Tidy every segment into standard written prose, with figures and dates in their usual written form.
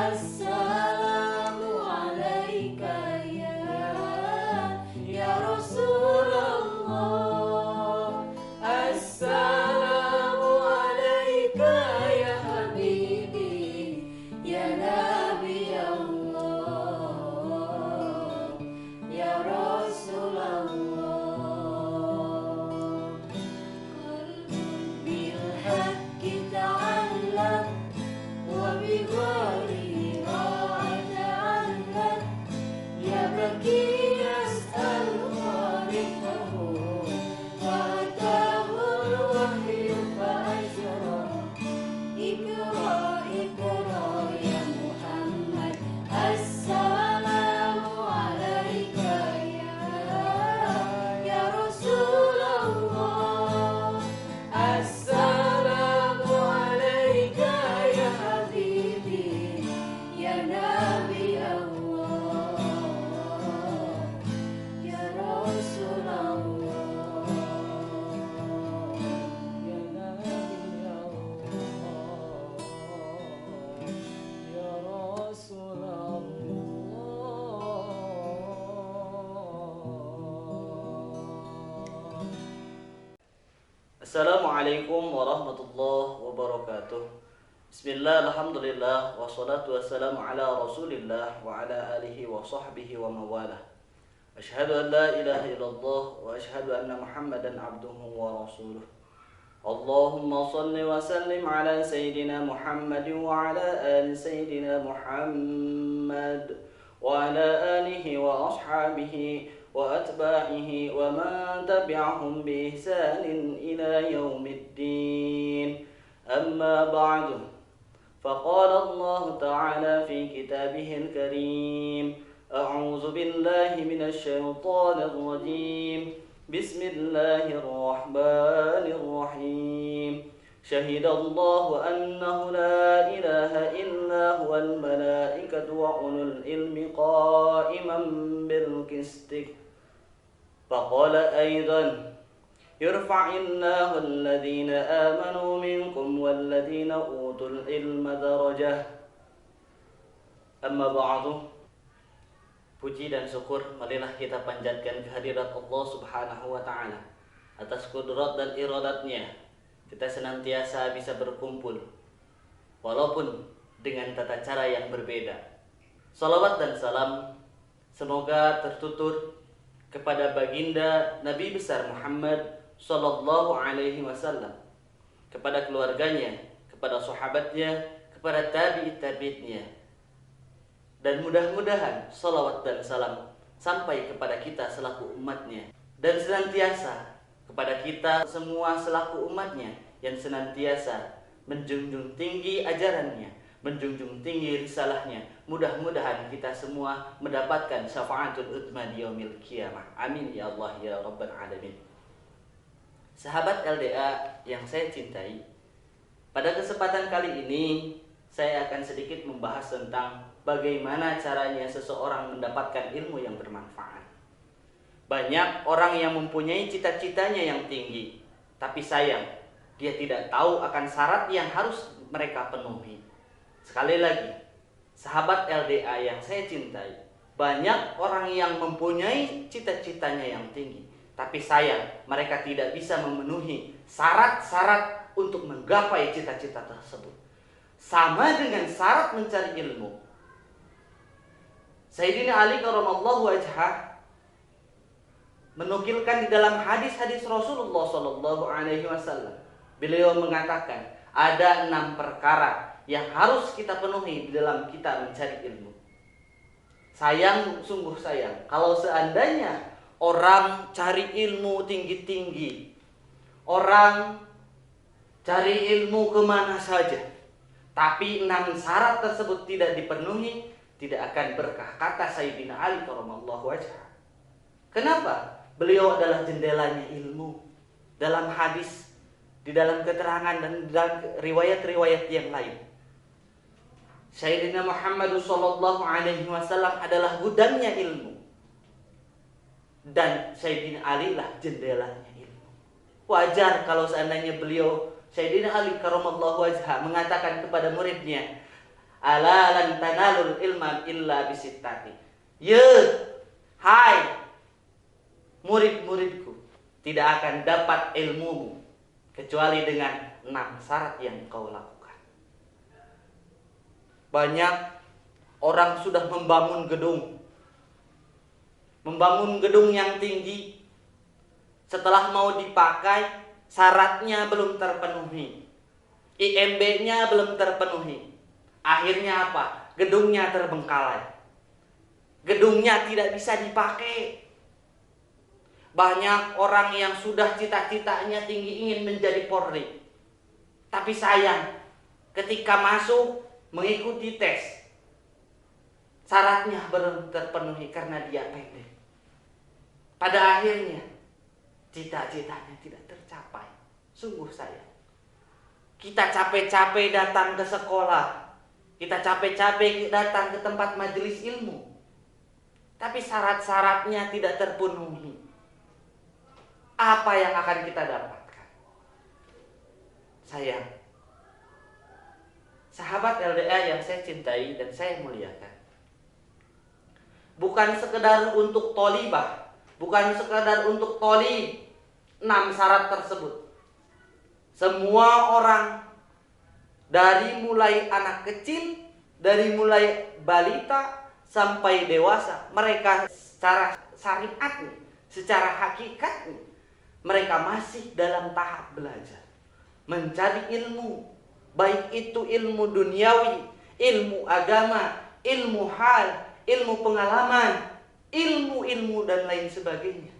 Assalamu alaika ya Rasulullah. Assalamu alaika ya Habibi, ya Nabi Allah, ya Rasulullah. Bil haqqi ta'allam wa bi ghairi ta'allam, ya baki yas'al khalifahu wa atahul wahyu fa'ajra. Ikra ikra ya Muhammad. Assalamu alaika ya Rasulullah. Assalamu alaika ya Habibi, ya Nabi Allah, ya Rasulullah, ya Nabi Allah, ya Rasulullah. Assalamualaikum warahmatullahi wabarakatuh. Bismillah, alhamdulillah, wassalatu wassalamu ala rasulillah wa ala alihi wa sahbihi wa mawalah. Ashhadu an la ilaha illallah wa ashhadu anna muhammadan abduhu wa rasuluh. Allahumma salli wa sallim ala sayyidina Muhammadin wa ala ali sayyidina Muhammad wa ala alihi wa ashabihi wa atba'ihi wa man tabi'ahum bi ihsanin ila yaumiddin. Amma ba'du. Faqala Allah Ta'ala fi kitabihil karim. A'udzu billahi minasy syaithanir rajim. Bismillahirrahmanirrahim. Syahidallahu annahu la ilaha illa huwal malaikatu wa ulul ilmi qa'iman bil qisti. Faqala aidan yurfa'illahu alladhina amanu minkum walladhina utul ilma darajah. Amma ba'du. Puji dan syukur marilah kita panjatkan kehadirat Allah Subhanahu wa ta'ala. Atas kudrat dan iradatnya kita senantiasa bisa berkumpul walaupun dengan tata cara yang berbeda. Salawat dan salam semoga tertutur kepada baginda Nabi besar Muhammad sallallahu alaihi wasallam, kepada keluarganya, kepada sahabatnya, kepada tabi'it-tabi'itnya. Dan mudah-mudahan salawat dan salam sampai kepada kita selaku umatnya, dan senantiasa kepada kita semua selaku umatnya yang senantiasa menjunjung tinggi ajarannya, menjunjung tinggi risalahnya. Mudah-mudahan kita semua mendapatkan syafaatul utsma di yaumil qiyamah. Amin ya Allah ya rabbal alamin. Sahabat LDA yang saya cintai, pada kesempatan kali ini saya akan sedikit membahas tentang bagaimana caranya seseorang mendapatkan ilmu yang bermanfaat. Banyak orang yang mempunyai cita-citanya yang tinggi, tapi sayang, dia tidak tahu akan syarat yang harus mereka penuhi. Sekali lagi, sahabat LDA yang saya cintai, banyak orang yang mempunyai cita-citanya yang tinggi, tapi sayang, mereka tidak bisa memenuhi syarat-syarat untuk menggapai cita-cita tersebut. Sama dengan syarat mencari ilmu. Sayyidina Ali karramallahu wajhah menukilkan di dalam hadis-hadis Rasulullah sallallahu alaihi wasallam. Beliau mengatakan, ada 6 perkara yang harus kita penuhi di dalam kita mencari ilmu. Sayang, sungguh sayang, kalau seandainya orang cari ilmu tinggi-tinggi, orang cari ilmu kemana saja, tapi 6 syarat tersebut tidak dipenuhi, tidak akan berkah, kata Sayyidina Ali karramallahu wajhah. Kenapa? Beliau adalah jendelanya ilmu. Dalam hadis, di dalam keterangan dan dalam riwayat-riwayat yang lain, Sayyidina Muhammad sallallahu alaihi wasallam adalah gudangnya ilmu, dan Sayyidina Ali lah jendelanya ilmu. Wajar kalau seandainya beliau Sayyidina Ali karramallahu wajhah mengatakan kepada muridnya, Ala lan tanalul ilma illa bisittati. Ya, hai murid-muridku, tidak akan dapat ilmumu kecuali dengan 6 syarat yang kau lakukan. Banyak orang sudah membangun gedung yang tinggi. Setelah mau dipakai, syaratnya belum terpenuhi, IMB-nya belum terpenuhi. Akhirnya apa? Gedungnya terbengkalai, gedungnya tidak bisa dipakai. Banyak orang yang sudah cita-citanya tinggi ingin menjadi Polri, tapi sayang ketika masuk mengikuti tes, syaratnya belum terpenuhi karena dia pendek. Pada akhirnya cita-citanya tidak tercapai. Sungguh sayang. Kita capek-capek datang ke sekolah, kita capek-capek datang ke tempat majelis ilmu, tapi syarat-syaratnya tidak terpenuhi. Apa yang akan kita dapatkan? Sayang, sahabat LDA yang saya cintai dan saya muliakan, bukan sekedar untuk tolibah, bukan sekedar untuk toli 6 syarat tersebut. Semua orang, dari mulai anak kecil, dari mulai balita sampai dewasa, mereka secara syariatnya, secara hakikatnya, mereka masih dalam tahap belajar, mencari ilmu, baik itu ilmu duniawi, ilmu agama, ilmu hal, ilmu pengalaman, ilmu-ilmu dan lain sebagainya.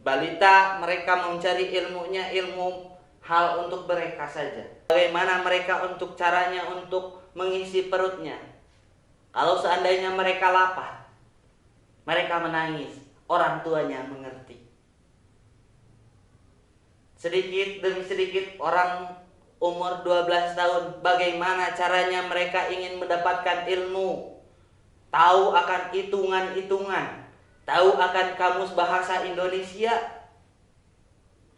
Balita mereka mencari ilmunya, ilmu hal untuk mereka saja. Bagaimana mereka untuk caranya untuk mengisi perutnya. Kalau seandainya mereka lapar, mereka menangis, orang tuanya mengerti. Sedikit demi sedikit orang umur 12 tahun, bagaimana caranya mereka ingin mendapatkan ilmu, tahu akan hitungan-hitungan, tahu akan kamus bahasa Indonesia.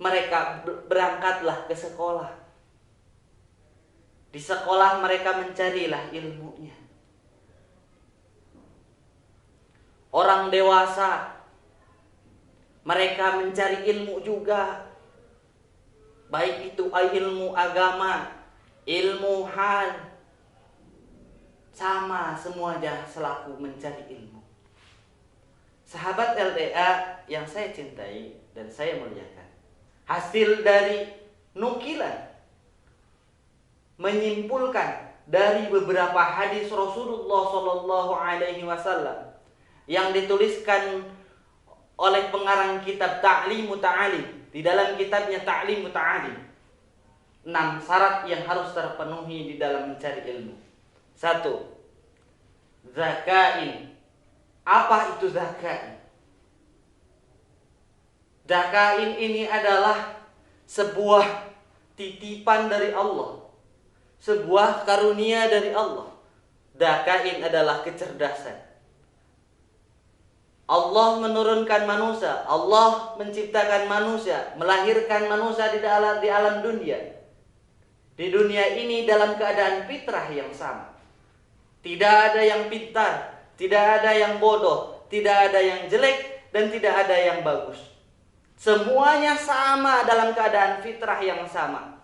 Mereka berangkatlah ke sekolah. Di sekolah mereka mencarilah ilmunya. Orang dewasa, mereka mencari ilmu juga, baik itu ilmu agama, ilmu hal, sama semuanya selaku mencari ilmu. Sahabat LDA yang saya cintai dan saya muliakan, hasil dari nukilan menyimpulkan dari beberapa hadis Rasulullah Shallallahu Alaihi Wasallam yang dituliskan oleh pengarang kitab Ta'lim Muta'alim, di dalam kitabnya Ta'lim Muta'alim, 6 syarat yang harus terpenuhi di dalam mencari ilmu. 1. Zakain. Apa itu zakain? Zakain ini adalah sebuah titipan dari Allah, sebuah karunia dari Allah. Zakain adalah kecerdasan. Allah menurunkan manusia, Allah menciptakan manusia, melahirkan manusia di alam dunia. Di dunia ini dalam keadaan fitrah yang sama. Tidak ada yang pintar, tidak ada yang bodoh, tidak ada yang jelek, dan tidak ada yang bagus. Semuanya sama dalam keadaan fitrah yang sama.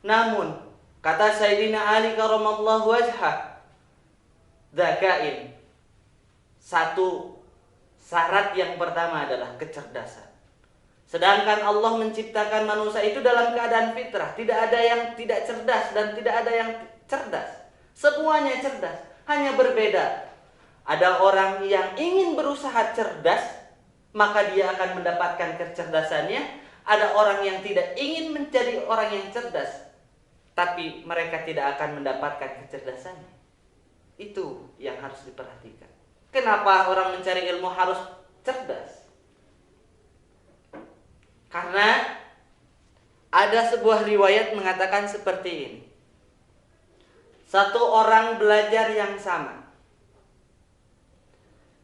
Namun, kata Sayyidina Ali karamallahu wajhah, zakain, satu syarat yang pertama adalah kecerdasan. Sedangkan Allah menciptakan manusia itu dalam keadaan fitrah. Tidak ada yang tidak cerdas dan tidak ada yang cerdas. Semuanya cerdas, hanya berbeda. Ada orang yang ingin berusaha cerdas, maka dia akan mendapatkan kecerdasannya. Ada orang yang tidak ingin menjadi orang yang cerdas, tapi mereka tidak akan mendapatkan kecerdasannya. Itu yang harus diperhatikan. Kenapa orang mencari ilmu harus cerdas? Karena ada sebuah riwayat mengatakan seperti ini. Satu orang belajar yang sama,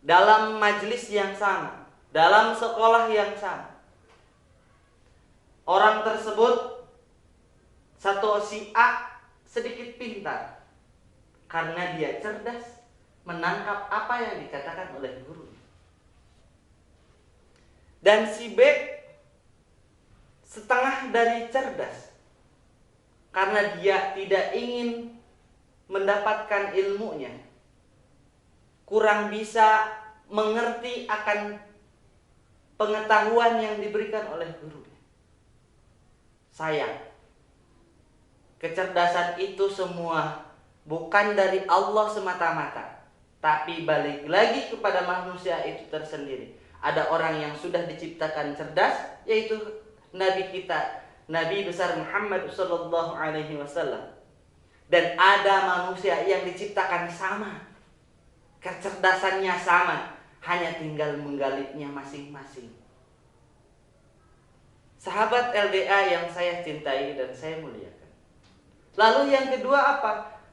dalam majelis yang sama, dalam sekolah yang sama. Orang tersebut, satu si A sedikit pintar karena dia cerdas menangkap apa yang dikatakan oleh guru. Dan si B setengah dari cerdas karena dia tidak ingin mendapatkan ilmunya, kurang bisa mengerti akan pengetahuan yang diberikan oleh guru. Sayang, kecerdasan itu semua bukan dari Allah semata-mata, tapi balik lagi kepada manusia itu tersendiri. Ada orang yang sudah diciptakan cerdas, yaitu Nabi kita, Nabi besar Muhammad sallallahu alaihi wasallam. Dan ada manusia yang diciptakan sama, kecerdasannya sama, hanya tinggal menggalinya masing-masing. Sahabat LDA yang saya cintai dan saya muliakan. Lalu yang kedua apa?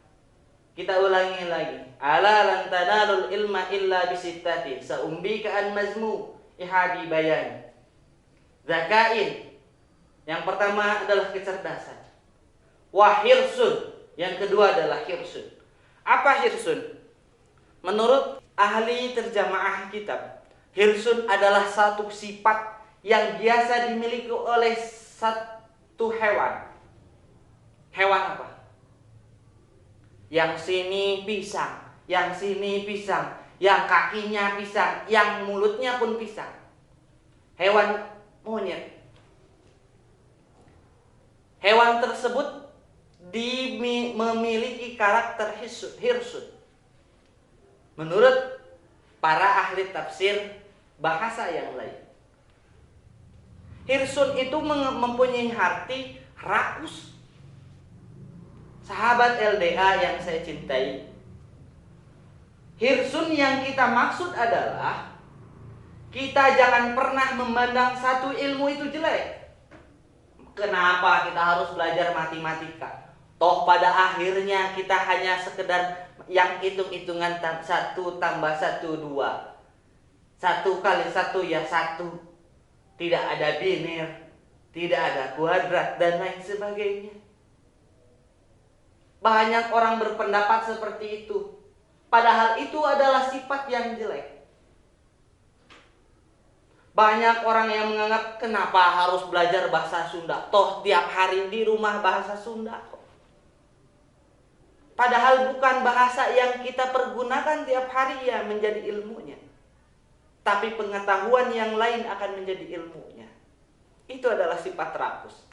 Kita ulangi lagi. Ala lan tanalul ilma illa bisittati. Saumbika an mazmu ihadi bayan. Zakain. Yang pertama adalah kecerdasan. Wahirsun. Yang kedua adalah hirsun. Apa hirsun? Menurut ahli terjemaah kitab, hirsun adalah satu sifat yang biasa dimiliki oleh satu hewan. Hewan apa? Yang sini pisang, yang sini pisang, yang kakinya pisang, yang mulutnya pun pisang. Hewan monyet. Hewan tersebut memiliki karakter hirsun. Menurut para ahli tafsir bahasa yang lain, hirsun itu mempunyai arti rakus. Sahabat LDA yang saya cintai, hirsun yang kita maksud adalah kita jangan pernah memandang satu ilmu itu jelek. Kenapa kita harus belajar matematika? Toh pada akhirnya kita hanya sekedar yang hitung-hitungan 1 tambah 1 2. 1 kali 1 ya 1. Tidak ada biner, tidak ada kuadrat dan lain sebagainya. Banyak orang berpendapat seperti itu. Padahal itu adalah sifat yang jelek. Banyak orang yang menganggap kenapa harus belajar bahasa Sunda? Toh tiap hari di rumah bahasa Sunda. Padahal bukan bahasa yang kita pergunakan tiap hari ya menjadi ilmunya. Tapi pengetahuan yang lain akan menjadi ilmunya. Itu adalah sifat rakus.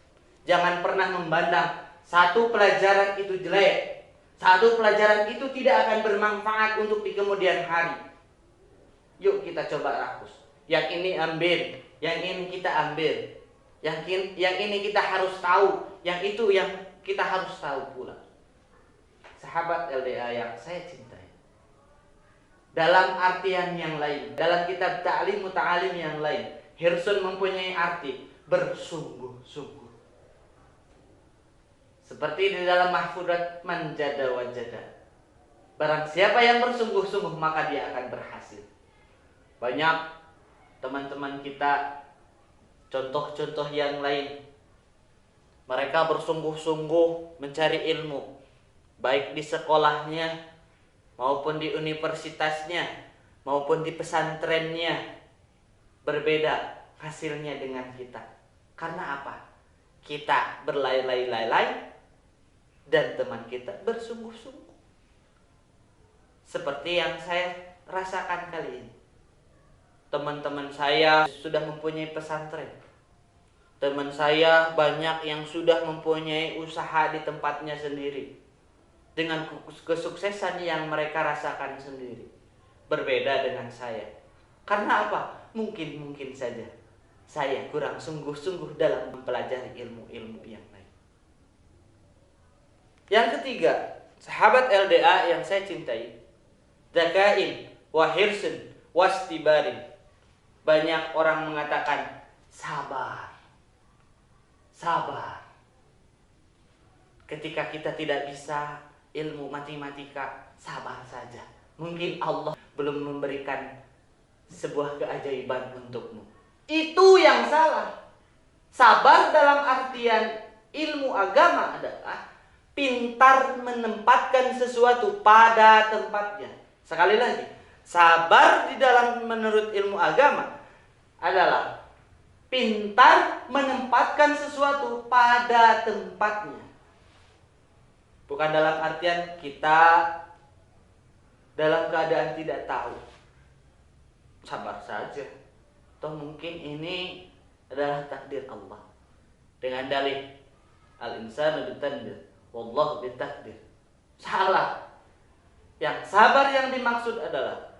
Jangan pernah memandang satu pelajaran itu jelek. Satu pelajaran itu tidak akan bermanfaat untuk di kemudian hari. Yuk kita coba rakus. Yang ini ambil, yang ini kita ambil. Yang ini kita harus tahu, yang itu yang kita harus tahu pula. Sahabat LDA yang saya cintai, dalam artian yang lain, dalam kitab Ta'lim Muta'alim yang lain, hirsun mempunyai arti bersungguh-sungguh. Seperti di dalam mahfudat manjada wajada. Barang siapa yang bersungguh-sungguh maka dia akan berhasil. Banyak teman-teman kita, contoh-contoh yang lain, mereka bersungguh-sungguh mencari ilmu, baik di sekolahnya, maupun di universitasnya, maupun di pesantrennya. Berbeda hasilnya dengan kita. Karena apa? Kita berlai-lai-lai-lai dan teman kita bersungguh-sungguh. Seperti yang saya rasakan kali ini. Teman-teman saya sudah mempunyai pesantren. Teman saya banyak yang sudah mempunyai usaha di tempatnya sendiri, dengan kesuksesan yang mereka rasakan sendiri. Berbeda dengan saya. Karena apa? Mungkin saja saya kurang sungguh-sungguh dalam mempelajari ilmu-ilmu yang lain. Yang ketiga, sahabat LDA yang saya cintai, zakain wa hirsun wastibarin. Banyak orang mengatakan sabar. Sabar. Ketika kita tidak bisa ilmu matematika, sabar saja. Mungkin Allah belum memberikan sebuah keajaiban untukmu. Itu yang salah. Sabar dalam artian ilmu agama adalah pintar menempatkan sesuatu pada tempatnya. Sekali lagi, sabar di dalam menurut ilmu agama adalah pintar menempatkan sesuatu pada tempatnya. Bukan dalam artian kita dalam keadaan tidak tahu, sabar saja. Toh mungkin ini adalah takdir Allah. Dengan dalih al-insanu bitandir, wallahu bitakdir. Salah. Yang sabar yang dimaksud adalah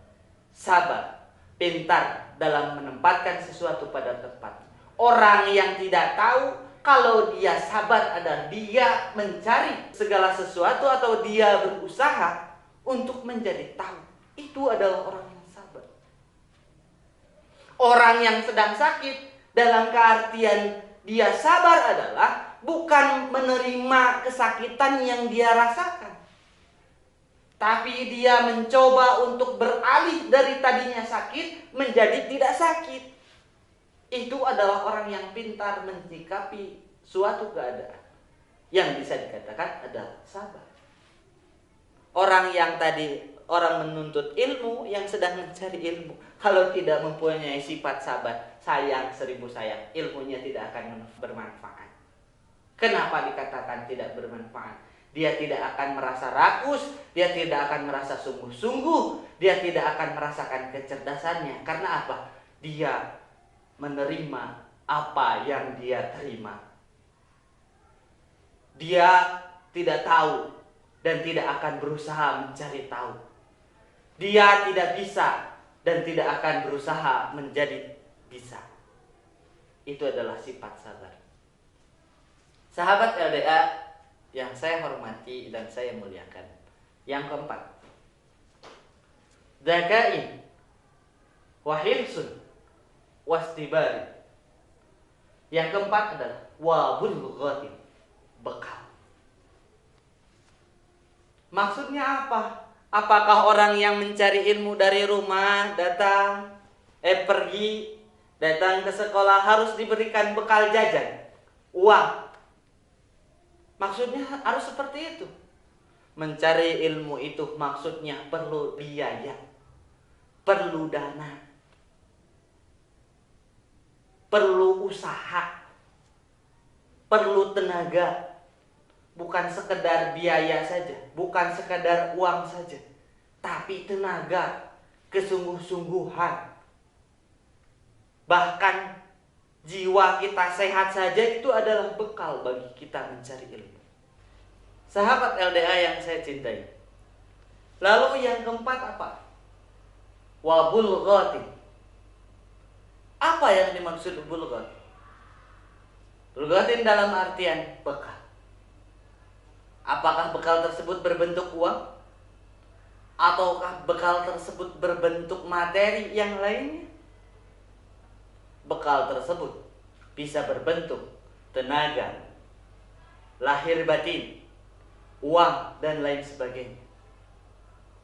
sabar, pintar dalam menempatkan sesuatu pada tempat. Orang yang tidak tahu, kalau dia sabar adalah dia mencari segala sesuatu atau dia berusaha untuk menjadi tahu. Itu adalah orang yang sabar. Orang yang sedang sakit dalam keartian dia sabar adalah bukan menerima kesakitan yang dia rasakan, tapi dia mencoba untuk beralih dari tadinya sakit menjadi tidak sakit. Itu adalah orang yang pintar menyikapi suatu keadaan yang bisa dikatakan adalah sabar. Orang yang tadi orang menuntut ilmu, yang sedang mencari ilmu, kalau tidak mempunyai sifat sabar, sayang 1000 sayang, ilmunya tidak akan bermanfaat. Kenapa dikatakan tidak bermanfaat? Dia tidak akan merasa rakus, dia tidak akan merasa sungguh-sungguh, dia tidak akan merasakan kecerdasannya. Karena apa? Dia menerima apa yang dia terima. Dia tidak tahu dan tidak akan berusaha mencari tahu. Dia tidak bisa dan tidak akan berusaha menjadi bisa. Itu adalah sifat sabar. Sahabat LDA yang saya hormati dan saya muliakan, yang keempat, dzakain wa hirsun wastibari. Yang keempat adalah wa bulghatin, bekal. Maksudnya apa? Apakah orang yang mencari ilmu dari rumah pergi datang ke sekolah harus diberikan bekal jajan, uang? Maksudnya harus seperti itu. Mencari ilmu itu maksudnya perlu biaya, perlu dana, perlu usaha, perlu tenaga. Bukan sekedar biaya saja, bukan sekedar uang saja, tapi tenaga, kesungguh-sungguhan. Bahkan jiwa kita sehat saja itu adalah bekal bagi kita mencari ilmu. Sahabat LDA yang saya cintai. Lalu yang keempat apa? Wa bulghatin. Apa yang dimaksud bulghat? Bulghatin dalam artian bekal. Apakah bekal tersebut berbentuk uang? Ataukah bekal tersebut berbentuk materi yang lainnya? Bekal tersebut bisa berbentuk tenaga, lahir batin, uang, dan lain sebagainya.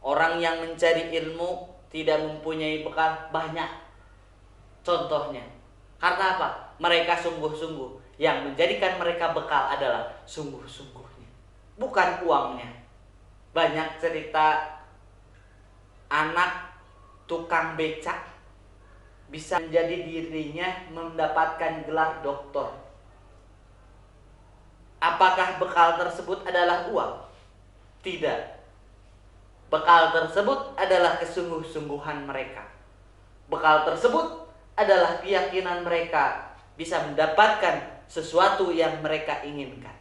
Orang yang mencari ilmu tidak mempunyai bekal banyak. Contohnya, karena apa? Mereka sungguh-sungguh. Yang menjadikan mereka bekal adalah sungguh-sungguhnya, bukan uangnya. Banyak cerita anak tukang becak bisa menjadi dirinya mendapatkan gelar doktor. Apakah bekal tersebut adalah uang? Tidak. Bekal tersebut adalah kesungguh-sungguhan mereka. Bekal tersebut adalah keyakinan mereka bisa mendapatkan sesuatu yang mereka inginkan.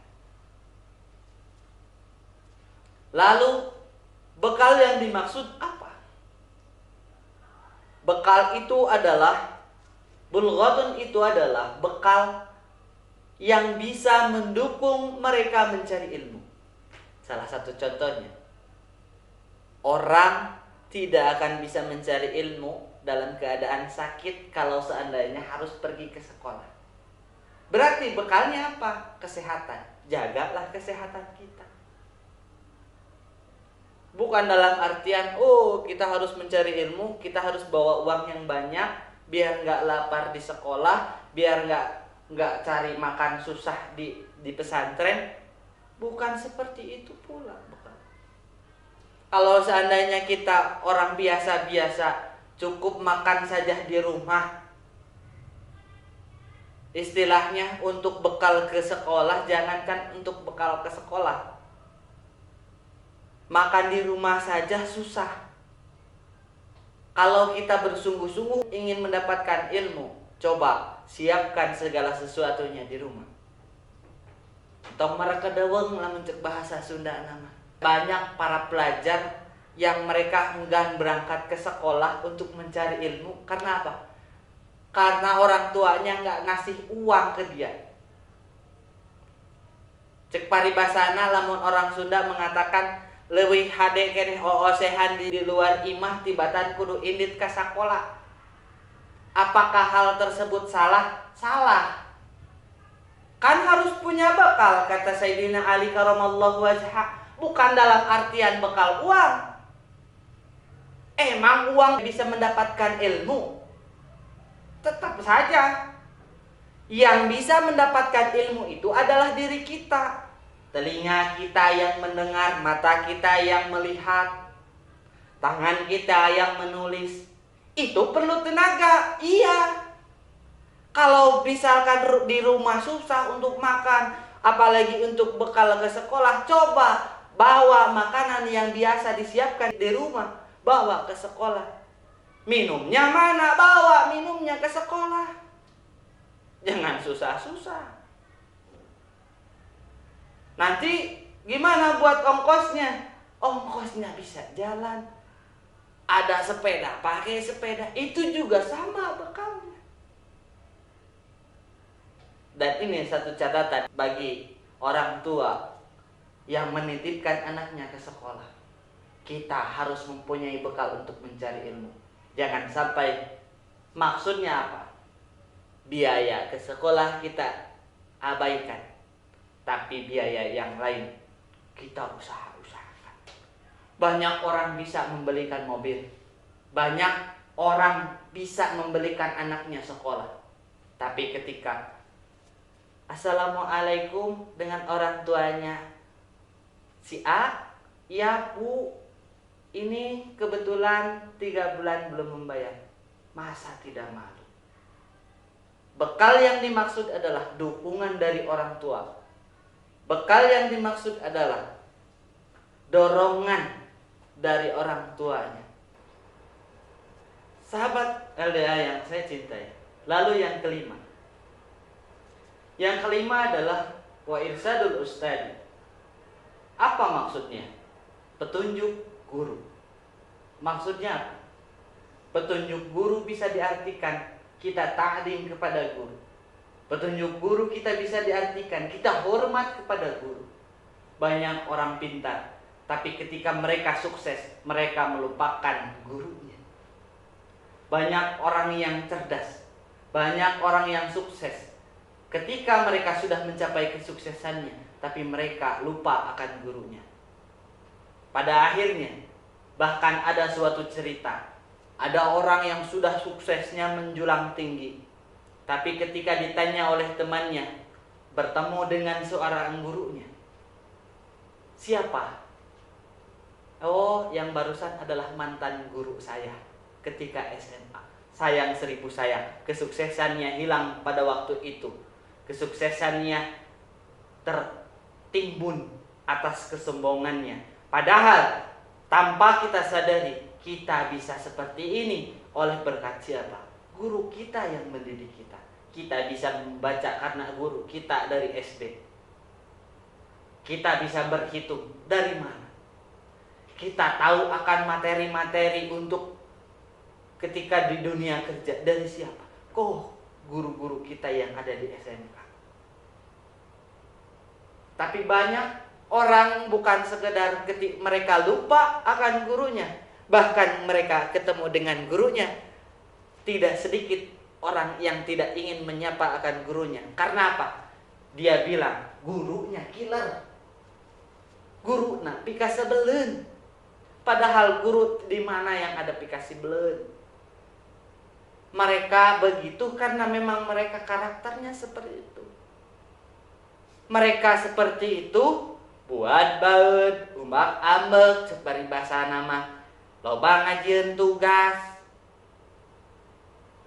Lalu bekal yang dimaksud apa? Bekal itu adalah, bulghatun itu adalah bekal yang bisa mendukung mereka mencari ilmu. Salah satu contohnya, orang tidak akan bisa mencari ilmu dalam keadaan sakit kalau seandainya harus pergi ke sekolah. Berarti bekalnya apa? Kesehatan. Jagalah kesehatan kita. Bukan dalam artian, kita harus mencari ilmu, kita harus bawa uang yang banyak, biar nggak lapar di sekolah, biar nggak cari makan susah di pesantren. Bukan seperti itu pula bekal. Kalau seandainya kita orang biasa-biasa, cukup makan saja di rumah, istilahnya untuk bekal ke sekolah, jangankan untuk bekal ke sekolah, makan di rumah saja susah. Kalau kita bersungguh-sungguh ingin mendapatkan ilmu, coba siapkan segala sesuatunya di rumah. Tong mereka dawang lamun cek bahasa Sunda nama. Banyak para pelajar yang mereka enggan berangkat ke sekolah untuk mencari ilmu. Karena apa? Karena orang tuanya nggak ngasih uang ke dia. Cek paribasana lamun orang Sunda mengatakan leuwih hade keneh oosehan di luar imah tibatan kudu indit ka sakola. Apakah hal tersebut salah? Salah. Kan harus punya bekal, kata Sayyidina Ali karamallahu wajhah. Bukan dalam artian bekal uang. Emang uang bisa mendapatkan ilmu? Tetap saja. Yang bisa mendapatkan ilmu itu adalah diri kita. Telinga kita yang mendengar, mata kita yang melihat, tangan kita yang menulis. Itu perlu tenaga, iya. Kalau misalkan di rumah susah untuk makan, apalagi untuk bekal ke sekolah, coba bawa makanan yang biasa disiapkan di rumah, bawa ke sekolah. Minumnya mana? Bawa minumnya ke sekolah. Jangan susah-susah. Nanti gimana buat ongkosnya? Ongkosnya bisa jalan. Ada sepeda, pakai sepeda. Itu juga sama bekalnya. Dan ini satu catatan bagi orang tua yang menitipkan anaknya ke sekolah. Kita harus mempunyai bekal untuk mencari ilmu. Jangan sampai, maksudnya apa? Biaya ke sekolah kita abaikan, tapi biaya yang lain kita usahakan. Banyak orang bisa membelikan mobil, banyak orang bisa membelikan anaknya sekolah, tapi ketika Assalamualaikum dengan orang tuanya, si A, ya Bu, ini kebetulan 3 bulan belum membayar. Masa tidak malu? Bekal yang dimaksud adalah dukungan dari orang tua. Bekal yang dimaksud adalah dorongan dari orang tuanya. Sahabat LDA yang saya cintai. Lalu yang kelima. Yang kelima adalah wa irsadul ustadi. Apa maksudnya? Petunjuk guru. Maksudnya apa? Petunjuk guru bisa diartikan kita ta'zim kepada guru. Petunjuk guru kita bisa diartikan kita hormat kepada guru. Banyak orang pintar, tapi ketika mereka sukses, mereka melupakan gurunya. Banyak orang yang cerdas, banyak orang yang sukses, ketika mereka sudah mencapai kesuksesannya, tapi mereka lupa akan gurunya. Pada akhirnya, bahkan ada suatu cerita, ada orang yang sudah suksesnya menjulang tinggi, tapi ketika ditanya oleh temannya, bertemu dengan seorang gurunya. Siapa? Oh, yang barusan adalah mantan guru saya ketika SMA. Sayang 1000 sayang, kesuksesannya hilang pada waktu itu. Kesuksesannya tertimbun atas kesombongannya. Padahal tanpa kita sadari, kita bisa seperti ini oleh berkat siapa? Guru kita yang mendidik kita. Kita bisa membaca karena guru kita dari SD. Kita bisa berhitung dari mana? Kita tahu akan materi-materi untuk ketika di dunia kerja dari siapa? Guru-guru kita yang ada di SMK. Tapi banyak orang bukan sekedar mereka lupa akan gurunya, bahkan mereka ketemu dengan gurunya, tidak sedikit orang yang tidak ingin menyapa akan gurunya. Karena apa? Dia bilang gurunya killer, guru nah pikasa belen. Padahal guru di mana yang ada pikasi belen? Mereka begitu karena memang mereka karakternya seperti itu. Mereka seperti itu buat baut umbak ambek sebari bahasa nama loba ngajieun tugas.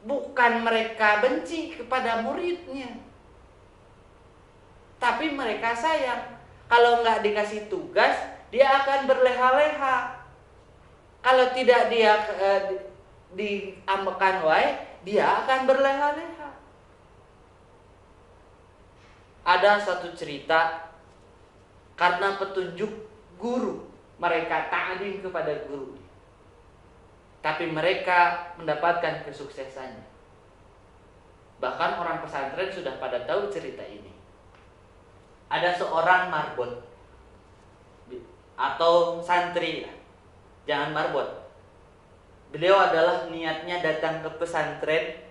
Bukan mereka benci kepada muridnya, tapi mereka sayang. Kalau nggak dikasih tugas, dia akan berleha-leha. Kalau tidak dia diambekan wae, dia akan berleha-leha. Ada satu cerita, karena petunjuk guru, mereka ta'lim kepada guru, tapi mereka mendapatkan kesuksesannya. Bahkan orang pesantren sudah pada tahu cerita ini. Ada seorang marbot atau santri, jangan marbot. Beliau adalah niatnya datang ke pesantren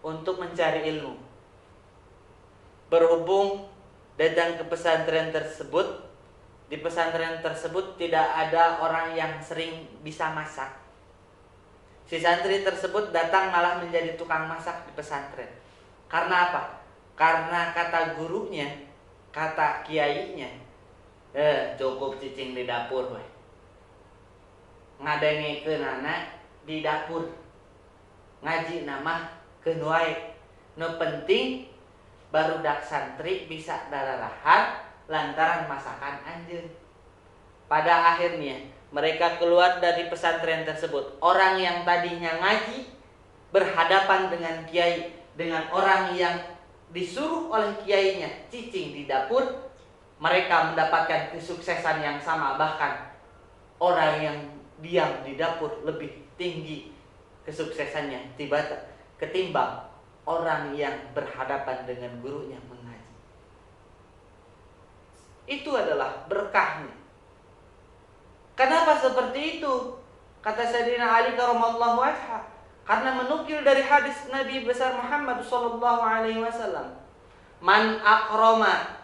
untuk mencari ilmu. Berhubung datang ke pesantren tersebut, di pesantren tersebut tidak ada orang yang sering bisa masak. Si santri tersebut datang malah menjadi tukang masak di pesantren. Karena apa? Karena kata gurunya, kata kiainya, cukup cicing di dapur we. Ngadengikeun anak di dapur. Ngaji nama keun wae. Nu penting barudak santri bisa dararahan lantaran masakan anjeun. Pada akhirnya mereka keluar dari pesantren tersebut. Orang yang tadinya ngaji berhadapan dengan kiai, dengan orang yang disuruh oleh kiainya cicing di dapur, mereka mendapatkan kesuksesan yang sama. Bahkan orang yang diam di dapur lebih tinggi kesuksesannya ketimbang orang yang berhadapan dengan gurunya mengaji. Itu adalah berkahnya. Kenapa seperti itu? Kata Sayyidina Ali karramallahu wajhah, karena menukil dari hadis Nabi besar Muhammad sallallahu alaihi wasallam, man akrama,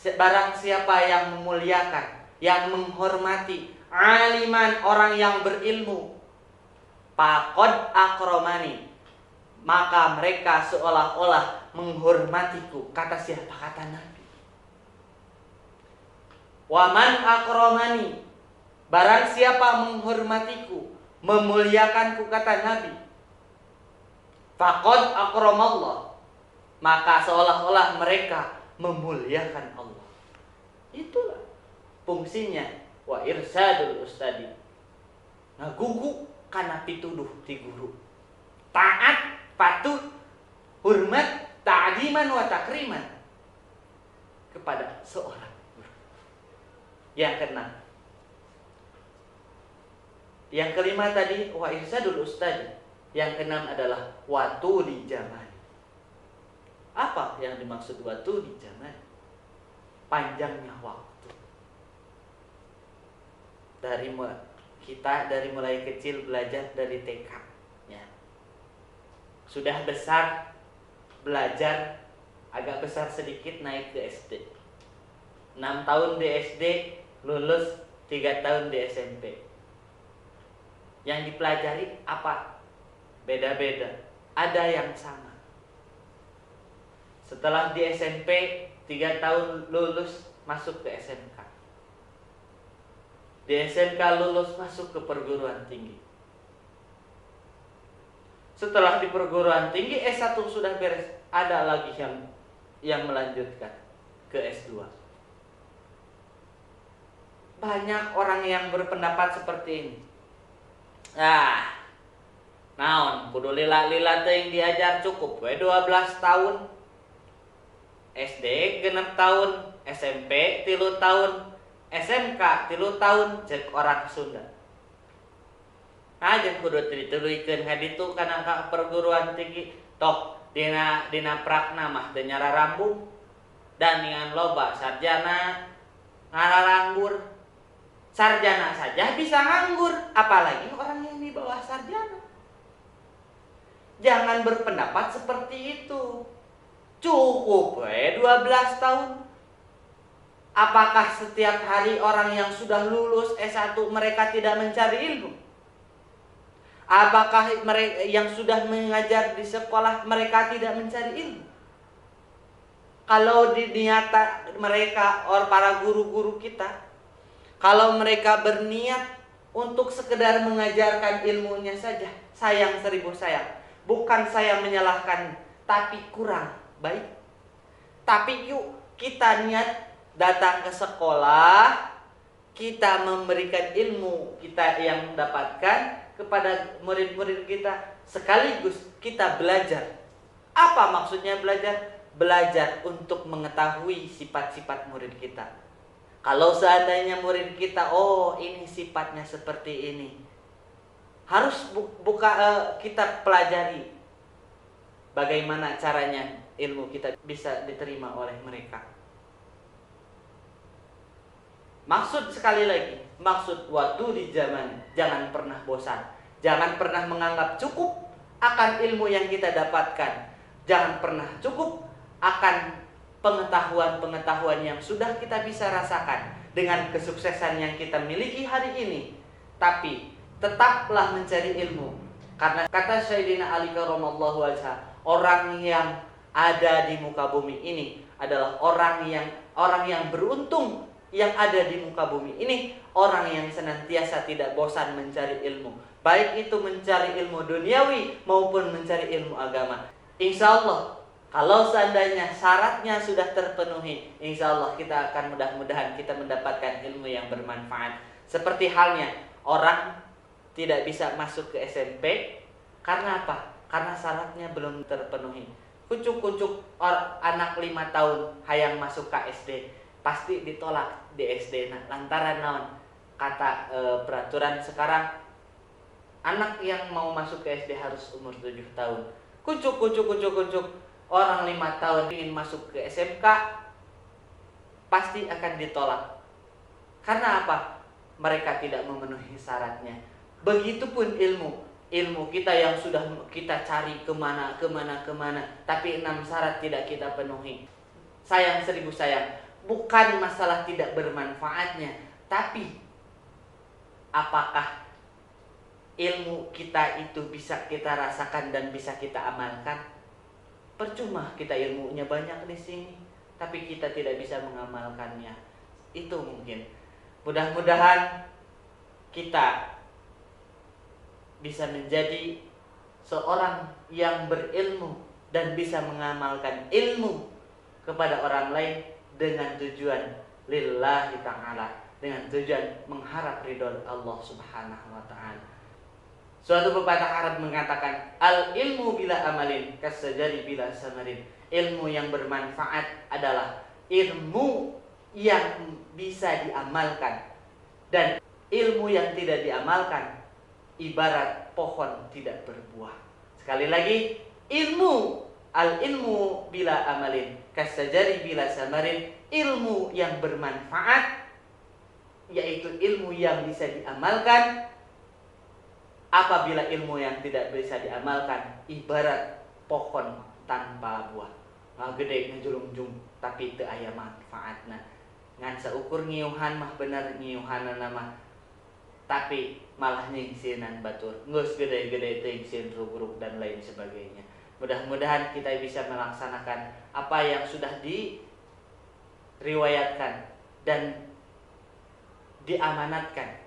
barang siapa yang memuliakan, yang menghormati aliman, orang yang berilmu, faqad akramani, maka mereka seolah-olah menghormatiku. Kata siapa? Kata Nabi. Wa man akramani, barang siapa menghormatiku, memuliakanku, kata Nabi, faqad akramallah, maka seolah-olah mereka memuliakan Allah. Itulah fungsinya wa irsadul ustadi, ngagugu kana pituduh ti guru. Taat, patuh, hormat, ta'ziman wa takriman kepada seorang guru. Yang keenam, yang kelima tadi wa irsadul ustadi. Yang keenam adalah watu di zaman. Apa yang dimaksud watu di zaman? Panjangnya waktu. Dari mulai kecil belajar dari TK, ya. Sudah besar belajar, agak besar sedikit naik ke SD. 6 tahun di SD, lulus 3 tahun di SMP. Yang dipelajari apa? Beda-beda. Ada yang sama. Setelah di SMP 3 tahun lulus, masuk ke SMK. Di SMK lulus, masuk ke perguruan tinggi. Setelah di perguruan tinggi S1 sudah beres, ada lagi yang melanjutkan ke S2. Banyak orang yang berpendapat seperti ini. Naon kudu lila-lila teuing diajar, cukup we 12 tahun. SD 6 tahun, SMP 3 tahun, SMK 3 tahun, cek orang Sunda. Jeung kudu dituluykeun ka ditu kana ka perguruan tinggi. Tok dina prakna mah teu nyararambung. Dan dengan loba sarjana ngararanggur. Sarjana saja bisa nganggur, apalagi orang yang di bawah sarjana. Jangan berpendapat seperti itu. Cukup 12 tahun. Apakah setiap hari orang yang sudah lulus S1 mereka tidak mencari ilmu? Apakah mereka yang sudah mengajar di sekolah mereka tidak mencari ilmu? kalau diniata mereka para guru-guru kita, kalau mereka berniat untuk sekedar mengajarkan ilmunya saja, sayang seribu sayang. Bukan saya menyalahkan, tapi kurang baik. Tapi yuk kita niat datang ke sekolah, kita memberikan ilmu kita yang dapatkan kepada murid-murid kita, sekaligus kita belajar. Apa maksudnya belajar? Belajar untuk mengetahui sifat-sifat murid kita. Kalau seandainya murid kita, oh ini sifatnya seperti ini, harus kita pelajari bagaimana caranya ilmu kita bisa diterima oleh mereka. Maksud sekali lagi, maksud waktu di zaman, jangan pernah bosan, jangan pernah menganggap cukup akan ilmu yang kita dapatkan, jangan pernah cukup akan pengetahuan-pengetahuan yang sudah kita bisa rasakan dengan kesuksesan yang kita miliki hari ini. Tapi tetaplah mencari ilmu, karena kata Sayyidina Ali karramallahu wajhah, orang yang ada di muka bumi ini adalah orang yang beruntung yang ada di muka bumi ini, orang yang senantiasa tidak bosan mencari ilmu, baik itu mencari ilmu duniawi maupun mencari ilmu agama. Insya Allah, kalau seandainya syaratnya sudah terpenuhi, insya Allah kita akan mudah-mudahan kita mendapatkan ilmu yang bermanfaat. Seperti halnya orang tidak bisa masuk ke SMP, karena apa? Karena syaratnya belum terpenuhi. Kucuk-kucuk anak 5 tahun hayang masuk ke SD, pasti ditolak di SD. Nah, lantaran naon? Kata peraturan sekarang, anak yang mau masuk ke SD harus umur 7 tahun. Kucuk-kucuk orang 5 tahun ingin masuk ke SMK, pasti akan ditolak. Karena apa? Mereka tidak memenuhi syaratnya. Begitupun ilmu kita yang sudah kita cari kemana, tapi 6 syarat tidak kita penuhi. Sayang seribu sayang, bukan masalah tidak bermanfaatnya, tapi apakah ilmu kita itu bisa kita rasakan dan bisa kita amalkan? Percuma kita ilmunya banyak di sini, tapi kita tidak bisa mengamalkannya. Itu mungkin. Mudah-mudahan kita bisa menjadi seorang yang berilmu dan bisa mengamalkan ilmu kepada orang lain dengan tujuan lillahi ta'ala, dengan tujuan mengharap ridho Allah subhanahu wa ta'ala. Suatu pepatah Arab mengatakan, al ilmu bila amalin kasajari bila samarin. Ilmu yang bermanfaat adalah ilmu yang bisa diamalkan, dan ilmu yang tidak diamalkan ibarat pohon tidak berbuah. Sekali lagi, al ilmu bila amalin kasajari bila samarin. Ilmu yang bermanfaat yaitu ilmu yang bisa diamalkan. Apabila ilmu yang tidak bisa diamalkan ibarat pohon tanpa buah, gede ngejulungjung tapi teu aya manfaatna. Ngan saukur ngiuhan mah bener ngiuhanana mah, tapi malah nyingsinan batur, geus gede-gede teuing rugrug dan lain sebagainya. Mudah-mudahan kita bisa melaksanakan apa yang sudah diriwayatkan dan diamanatkan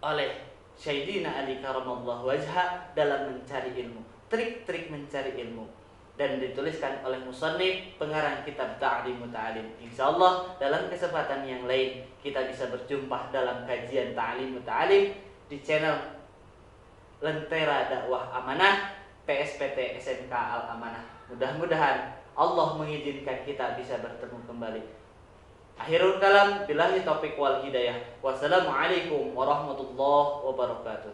oleh Sayyidina Ali karramallahu wajhah dalam mencari ilmu, trik-trik mencari ilmu, dan dituliskan oleh musannif pengarang kitab Ta'lim Muta'alim. Insyaallah dalam kesempatan yang lain kita bisa berjumpa dalam kajian Ta'lim Muta'alim di channel Lentera Dakwah Amanah PSPT SMK Al Amanah. Mudah-mudahan Allah mengizinkan kita bisa bertemu kembali. Akhirul kalam billahi taufiq wal hidayah. Wassalamualaikum warahmatullahi wabarakatuh.